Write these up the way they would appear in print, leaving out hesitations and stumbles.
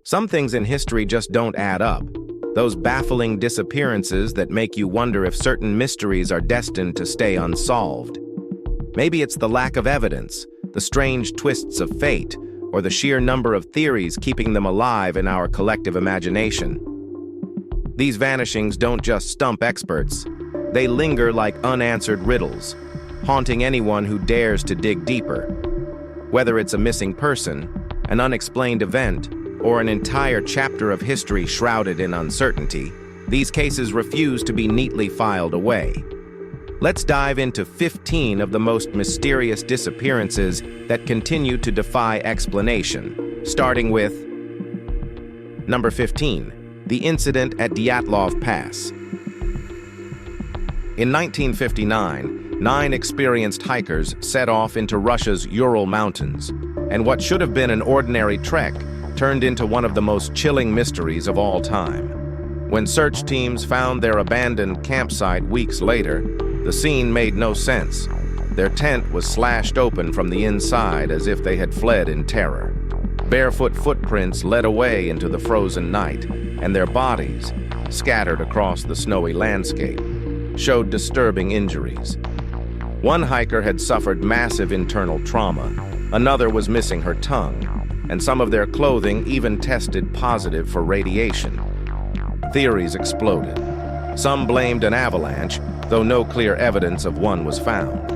Some things in history just don't add up. Those baffling disappearances that make you wonder if certain mysteries are destined to stay unsolved. Maybe it's the lack of evidence, the strange twists of fate, or the sheer number of theories keeping them alive in our collective imagination. These vanishings don't just stump experts. They linger like unanswered riddles, haunting anyone who dares to dig deeper. Whether it's a missing person, an unexplained event, or an entire chapter of history shrouded in uncertainty, these cases refuse to be neatly filed away. Let's dive into 15 of the most mysterious disappearances that continue to defy explanation, starting with number 15, the incident at Dyatlov Pass. In 1959, 9 experienced hikers set off into Russia's Ural Mountains, and what should have been an ordinary trek turned into one of the most chilling mysteries of all time. When search teams found their abandoned campsite weeks later, the scene made no sense. Their tent was slashed open from the inside as if they had fled in terror. Barefoot footprints led away into the frozen night, and their bodies, scattered across the snowy landscape, showed disturbing injuries. One hiker had suffered massive internal trauma, another was missing her tongue, and some of their clothing even tested positive for radiation. Theories exploded. Some blamed an avalanche, though no clear evidence of one was found.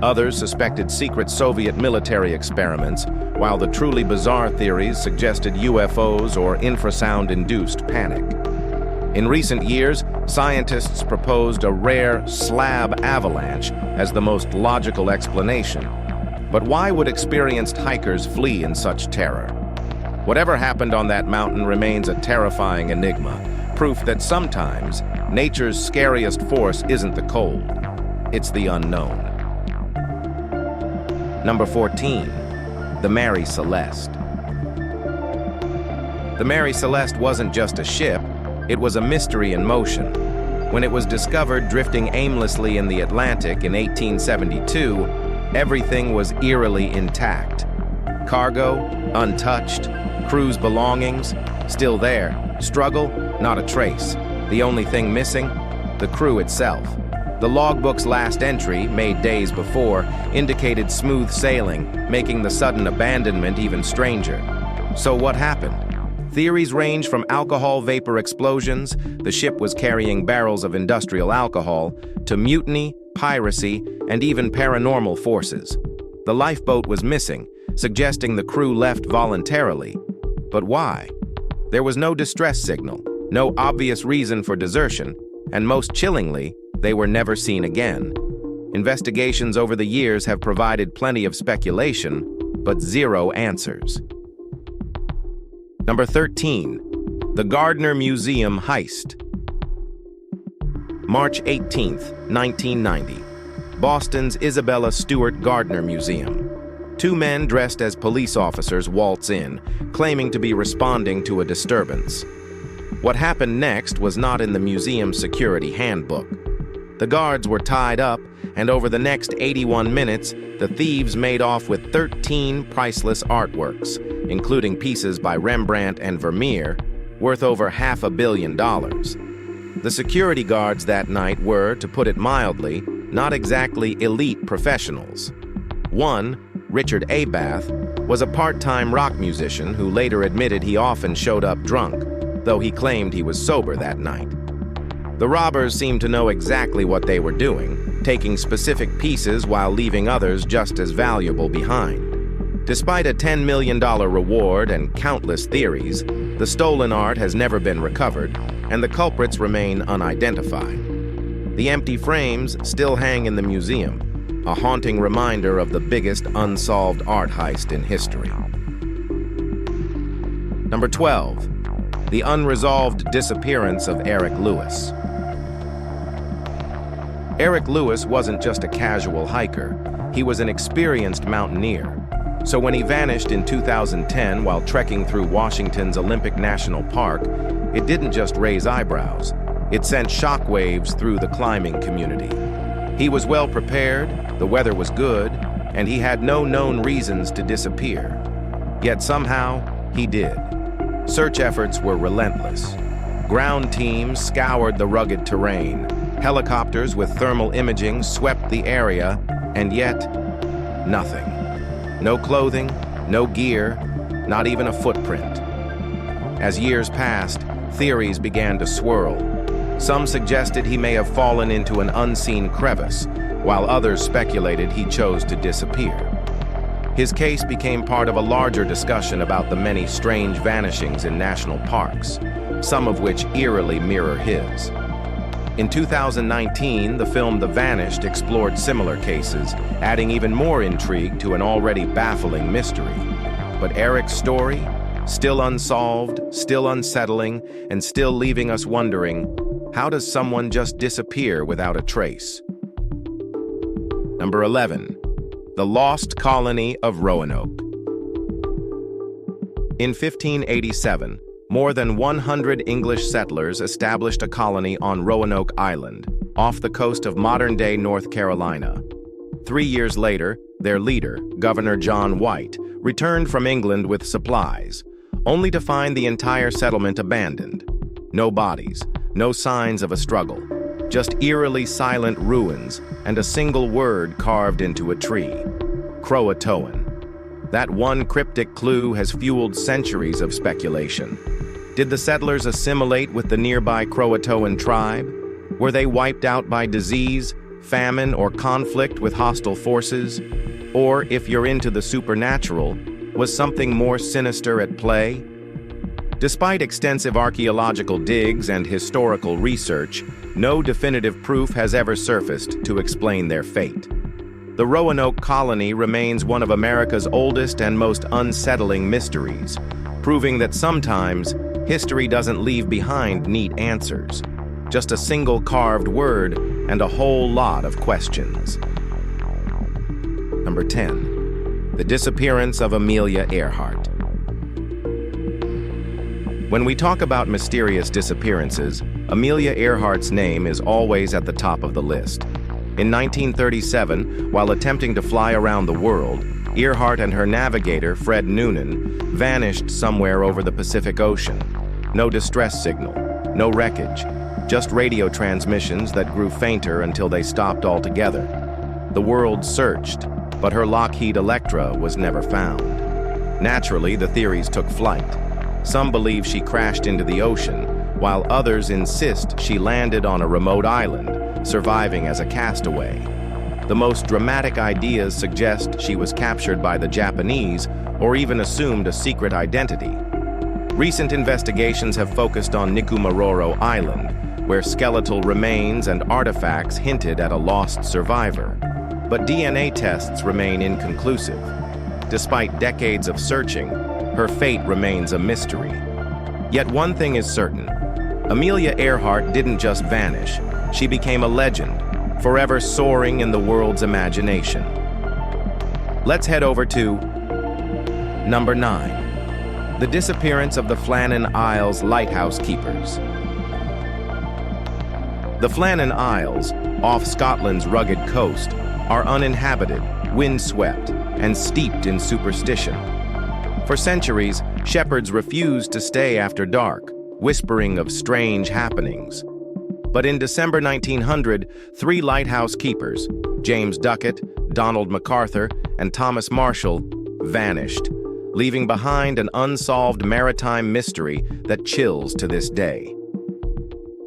Others suspected secret Soviet military experiments, while the truly bizarre theories suggested UFOs or infrasound-induced panic. In recent years, scientists proposed a rare slab avalanche as the most logical explanation. But why would experienced hikers flee in such terror? Whatever happened on that mountain remains a terrifying enigma, proof that sometimes nature's scariest force isn't the cold, it's the unknown. Number 14, the Mary Celeste. The Mary Celeste wasn't just a ship, it was a mystery in motion. When it was discovered drifting aimlessly in the Atlantic in 1872, everything was eerily intact. Cargo, untouched. Crew's belongings, still there. Struggle, not a trace. The only thing missing, the crew itself. The logbook's last entry, made days before, indicated smooth sailing, making the sudden abandonment even stranger. So what happened? Theories range from alcohol vapor explosions, the ship was carrying barrels of industrial alcohol, to mutiny, piracy, and even paranormal forces. The lifeboat was missing, suggesting the crew left voluntarily. But why? There was no distress signal, no obvious reason for desertion, and most chillingly, they were never seen again. Investigations over the years have provided plenty of speculation, but zero answers. Number 13, the Gardner Museum heist. March 18th, 1990. Boston's Isabella Stewart Gardner Museum. 2 men dressed as police officers waltz in, claiming to be responding to a disturbance. What happened next was not in the museum's security handbook. The guards were tied up, and over the next 81 minutes, the thieves made off with 13 priceless artworks, including pieces by Rembrandt and Vermeer, worth over $500 million. The security guards that night were, to put it mildly, not exactly elite professionals. One, Richard Abath, was a part-time rock musician who later admitted he often showed up drunk, though he claimed he was sober that night. The robbers seemed to know exactly what they were doing, taking specific pieces while leaving others just as valuable behind. Despite a $10 million reward and countless theories, the stolen art has never been recovered, and the culprits remain unidentified. The empty frames still hang in the museum, a haunting reminder of the biggest unsolved art heist in history. Number 12, the unresolved disappearance of Eric Lewis. Eric Lewis wasn't just a casual hiker, he was an experienced mountaineer. So when he vanished in 2010 while trekking through Washington's Olympic National Park, it didn't just raise eyebrows, it sent shockwaves through the climbing community. He was well prepared, the weather was good, and he had no known reasons to disappear. Yet somehow, he did. Search efforts were relentless. Ground teams scoured the rugged terrain. Helicopters with thermal imaging swept the area, and yet, nothing. No clothing, no gear, not even a footprint. As years passed, theories began to swirl. Some suggested he may have fallen into an unseen crevice, while others speculated he chose to disappear. His case became part of a larger discussion about the many strange vanishings in national parks, some of which eerily mirror his. In 2019, the film The Vanished explored similar cases, adding even more intrigue to an already baffling mystery. But Eric's story, still unsolved, still unsettling, and still leaving us wondering, how does someone just disappear without a trace? Number 11. The Lost Colony of Roanoke. In 1587, more than 100 English settlers established a colony on Roanoke Island, off the coast of modern-day North Carolina. 3 years later, their leader, Governor John White, returned from England with supplies, only to find the entire settlement abandoned. No bodies, no signs of a struggle, just eerily silent ruins and a single word carved into a tree: Croatoan. That one cryptic clue has fueled centuries of speculation. Did the settlers assimilate with the nearby Croatoan tribe? Were they wiped out by disease, famine, or conflict with hostile forces? Or, if you're into the supernatural, was something more sinister at play? Despite extensive archaeological digs and historical research, no definitive proof has ever surfaced to explain their fate. The Roanoke colony remains one of America's oldest and most unsettling mysteries, proving that sometimes history doesn't leave behind neat answers, just a single carved word and a whole lot of questions. Number 10. The Disappearance of Amelia Earhart. When we talk about mysterious disappearances, Amelia Earhart's name is always at the top of the list. In 1937, while attempting to fly around the world, Earhart and her navigator, Fred Noonan, vanished somewhere over the Pacific Ocean. No distress signal, no wreckage, just radio transmissions that grew fainter until they stopped altogether. The world searched, but her Lockheed Electra was never found. Naturally, the theories took flight. Some believe she crashed into the ocean, while others insist she landed on a remote island, surviving as a castaway. The most dramatic ideas suggest she was captured by the Japanese or even assumed a secret identity. Recent investigations have focused on Nikumaroro Island, where skeletal remains and artifacts hinted at a lost survivor. But DNA tests remain inconclusive. Despite decades of searching, her fate remains a mystery. Yet one thing is certain: Amelia Earhart didn't just vanish, she became a legend, forever soaring in the world's imagination. Let's head over to number 9. The Disappearance of the Flannan Isles Lighthouse Keepers. The Flannan Isles, off Scotland's rugged coast, are uninhabited, windswept, and steeped in superstition. For centuries, shepherds refused to stay after dark, whispering of strange happenings. But in December 1900, 3 lighthouse keepers, James Duckett, Donald MacArthur, and Thomas Marshall, vanished, leaving behind an unsolved maritime mystery that chills to this day.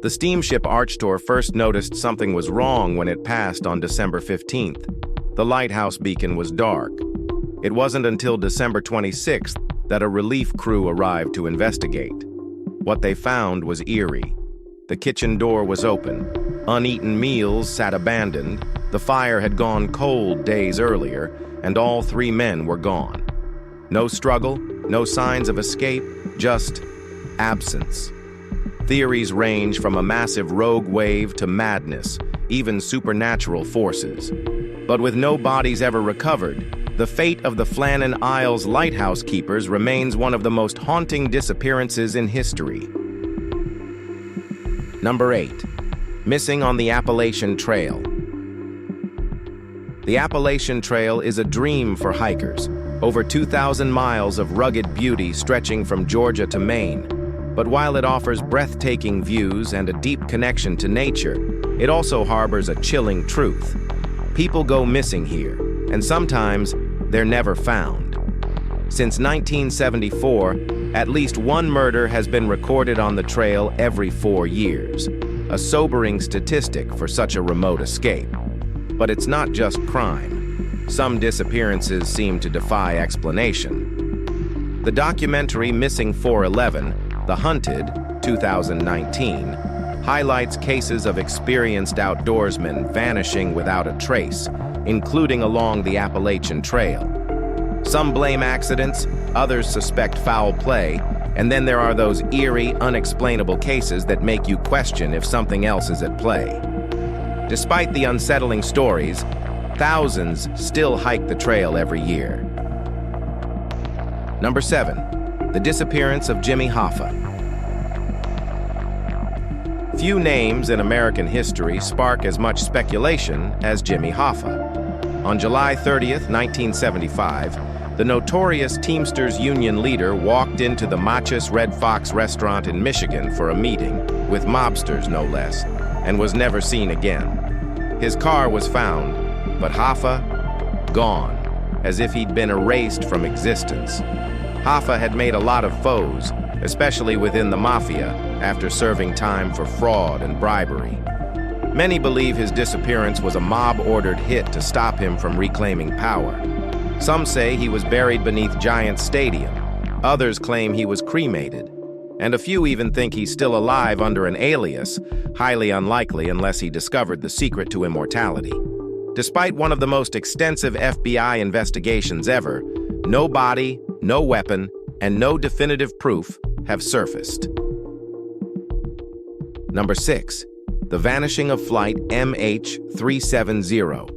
The steamship Archtor first noticed something was wrong when it passed on December 15th. The lighthouse beacon was dark. It wasn't until December 26th that a relief crew arrived to investigate. What they found was eerie. The kitchen door was open. Uneaten meals sat abandoned. The fire had gone cold days earlier, and all 3 men were gone. No struggle, no signs of escape, just absence. Theories range from a massive rogue wave to madness, even supernatural forces. But with no bodies ever recovered, the fate of the Flannan Isles lighthouse keepers remains one of the most haunting disappearances in history. Number 8. Missing on the Appalachian Trail. The Appalachian Trail is a dream for hikers, over 2,000 miles of rugged beauty stretching from Georgia to Maine. But while it offers breathtaking views and a deep connection to nature, it also harbors a chilling truth. People go missing here, and sometimes they're never found. Since 1974, at least one murder has been recorded on the trail every 4 years, a sobering statistic for such a remote escape. But it's not just crime. Some disappearances seem to defy explanation. The documentary Missing 411, The Hunted, 2019, highlights cases of experienced outdoorsmen vanishing without a trace, including along the Appalachian Trail. Some blame accidents, others suspect foul play, and then there are those eerie, unexplainable cases that make you question if something else is at play. Despite the unsettling stories, thousands still hike the trail every year. Number 7. The disappearance of Jimmy Hoffa. Few names in American history spark as much speculation as Jimmy Hoffa. On July 30th, 1975, the notorious Teamsters Union leader walked into the Machus Red Fox restaurant in Michigan for a meeting, with mobsters no less, and was never seen again. His car was found, but Hoffa, gone, as if he'd been erased from existence. Hoffa had made a lot of foes, especially within the mafia, after serving time for fraud and bribery. Many believe his disappearance was a mob-ordered hit to stop him from reclaiming power. Some say he was buried beneath Giant Stadium. Others claim he was cremated. And a few even think he's still alive under an alias, highly unlikely unless he discovered the secret to immortality. Despite one of the most extensive FBI investigations ever, no body, no weapon, and no definitive proof have surfaced. Number 6. The vanishing of flight MH370.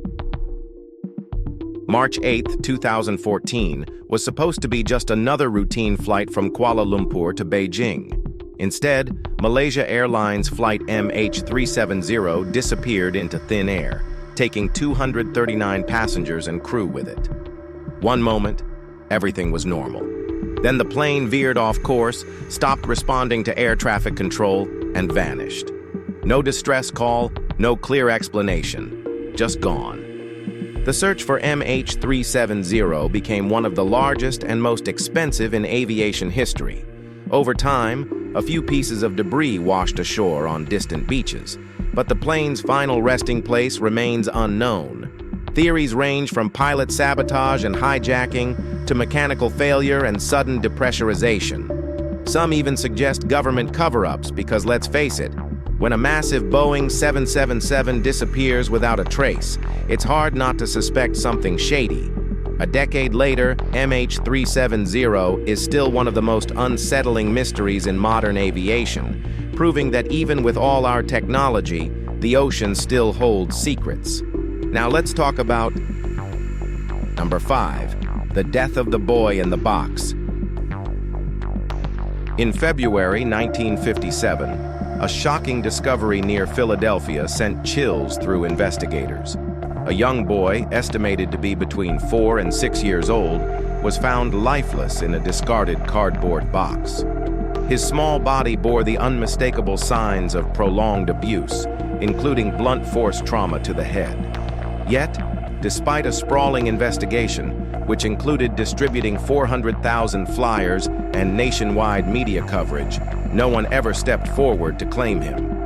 March 8, 2014, was supposed to be just another routine flight from Kuala Lumpur to Beijing. Instead, Malaysia Airlines flight MH370 disappeared into thin air, taking 239 passengers and crew with it. One moment, everything was normal. Then the plane veered off course, stopped responding to air traffic control, and vanished. No distress call, no clear explanation, just gone. The search for MH370 became one of the largest and most expensive in aviation history. Over time, a few pieces of debris washed ashore on distant beaches, but the plane's final resting place remains unknown. Theories range from pilot sabotage and hijacking to mechanical failure and sudden depressurization. Some even suggest government cover-ups because, let's face it, when a massive Boeing 777 disappears without a trace, it's hard not to suspect something shady. A decade later, MH370 is still one of the most unsettling mysteries in modern aviation, proving that even with all our technology, the ocean still holds secrets. Now let's talk about number 5, the death of the boy in the box. In February 1957, a shocking discovery near Philadelphia sent chills through investigators. A young boy, estimated to be between 4 and 6 years old, was found lifeless in a discarded cardboard box. His small body bore the unmistakable signs of prolonged abuse, including blunt force trauma to the head. Yet, despite a sprawling investigation, which included distributing 400,000 flyers and nationwide media coverage, no one ever stepped forward to claim him.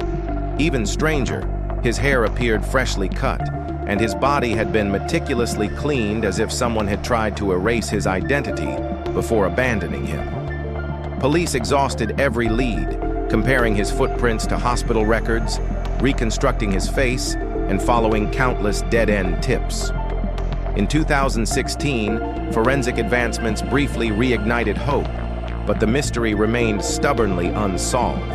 Even stranger, his hair appeared freshly cut, and his body had been meticulously cleaned as if someone had tried to erase his identity before abandoning him. Police exhausted every lead, comparing his footprints to hospital records, reconstructing his face, and following countless dead-end tips. In 2016, forensic advancements briefly reignited hope, but the mystery remained stubbornly unsolved.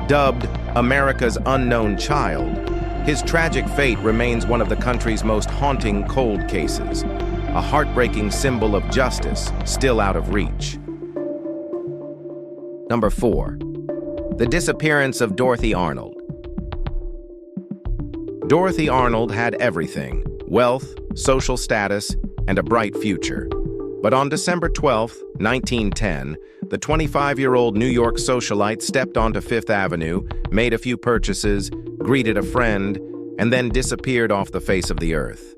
Dubbed America's Unknown Child, his tragic fate remains one of the country's most haunting cold cases, a heartbreaking symbol of justice still out of reach. Number 4. The disappearance of Dorothy Arnold. Dorothy Arnold had everything: wealth, social status, and a bright future. But on December 12, 1910, the 25-year-old New York socialite stepped onto Fifth Avenue, made a few purchases, greeted a friend, and then disappeared off the face of the earth.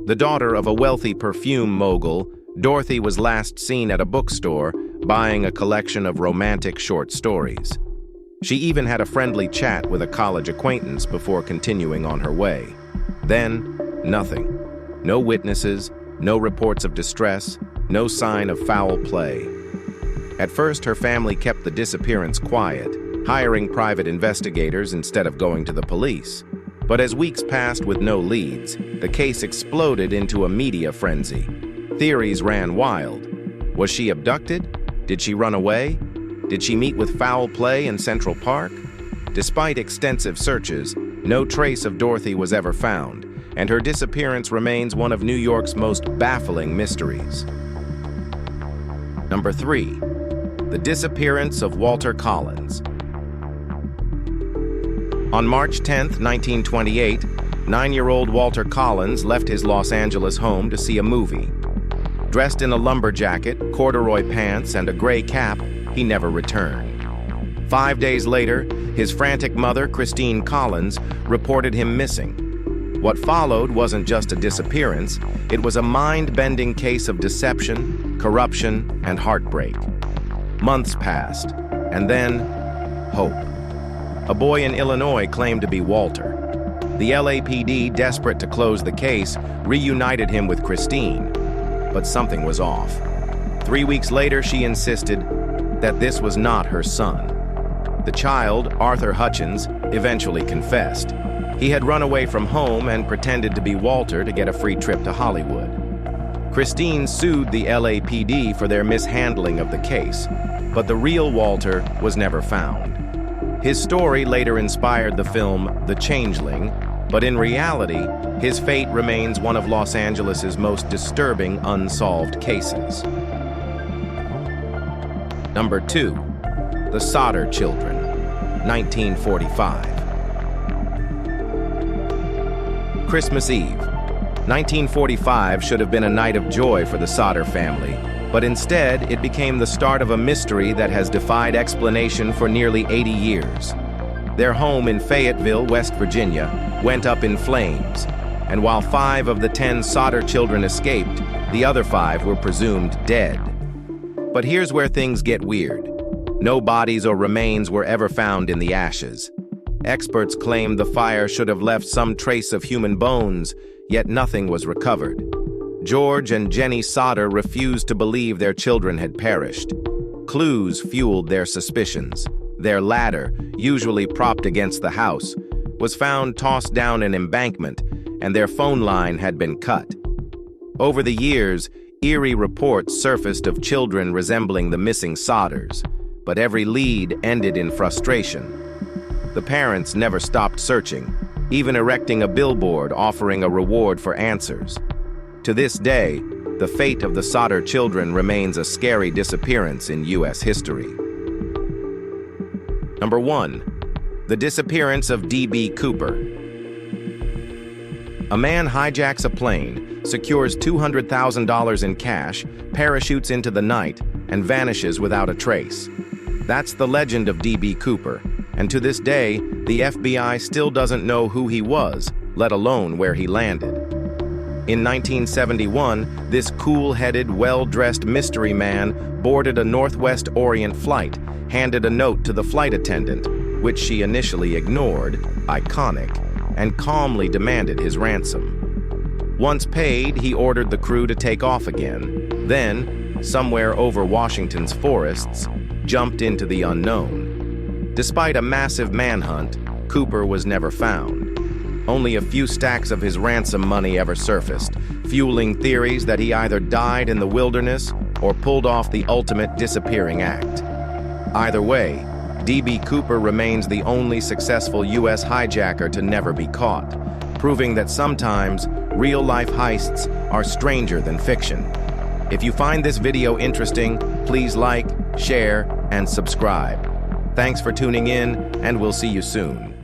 The daughter of a wealthy perfume mogul, Dorothy was last seen at a bookstore buying a collection of romantic short stories. She even had a friendly chat with a college acquaintance before continuing on her way. Then, nothing. No witnesses, no reports of distress, no sign of foul play. At first, her family kept the disappearance quiet, hiring private investigators instead of going to the police. But as weeks passed with no leads, the case exploded into a media frenzy. Theories ran wild. Was she abducted? Did she run away? Did she meet with foul play in Central Park? Despite extensive searches, no trace of Dorothy was ever found, and her disappearance remains one of New York's most baffling mysteries. Number 3. The Disappearance of Walter Collins. On March 10, 1928, 9-year-old Walter Collins left his Los Angeles home to see a movie. Dressed in a lumberjacket, corduroy pants, and a gray cap, he never returned. 5 days later, his frantic mother, Christine Collins, reported him missing. What followed wasn't just a disappearance, it was a mind-bending case of deception, corruption, and heartbreak. Months passed, and then, hope. A boy in Illinois claimed to be Walter. The LAPD, desperate to close the case, reunited him with Christine. But something was off. 3 weeks later, she insisted that this was not her son. The child, Arthur Hutchins, eventually confessed. He had run away from home and pretended to be Walter to get a free trip to Hollywood. Christine sued the LAPD for their mishandling of the case, but the real Walter was never found. His story later inspired the film The Changeling, but in reality, his fate remains one of Los Angeles' most disturbing unsolved cases. Number 2. The Sodder Children, 1945. Christmas Eve. 1945 should have been a night of joy for the Sodder family, but instead it became the start of a mystery that has defied explanation for nearly 80 years. Their home in Fayetteville, West Virginia, went up in flames, and while 5 of the 10 Sodder children escaped, the other 5 were presumed dead. But here's where things get weird. No bodies or remains were ever found in the ashes. Experts claim the fire should have left some trace of human bones, yet nothing was recovered. George and Jenny Sodder refused to believe their children had perished. Clues fueled their suspicions. Their ladder, usually propped against the house, was found tossed down an embankment, and their phone line had been cut. Over the years, eerie reports surfaced of children resembling the missing Sodders, but every lead ended in frustration. The parents never stopped searching, even erecting a billboard offering a reward for answers. To this day, the fate of the Sodder children remains a scary disappearance in U.S. history. Number 1. The Disappearance of D.B. Cooper. A man hijacks a plane, secures $200,000 in cash, parachutes into the night, and vanishes without a trace. That's the legend of D.B. Cooper, and to this day, the FBI still doesn't know who he was, let alone where he landed. In 1971, this cool-headed, well-dressed mystery man boarded a Northwest Orient flight, handed a note to the flight attendant, which she initially ignored, iconic, and calmly demanded his ransom. Once paid, he ordered the crew to take off again, then, somewhere over Washington's forests, jumped into the unknown. Despite a massive manhunt, Cooper was never found. Only a few stacks of his ransom money ever surfaced, fueling theories that he either died in the wilderness or pulled off the ultimate disappearing act. Either way, D.B. Cooper remains the only successful U.S. hijacker to never be caught, proving that sometimes real-life heists are stranger than fiction. If you find this video interesting, please like, share, and subscribe. Thanks for tuning in, and we'll see you soon.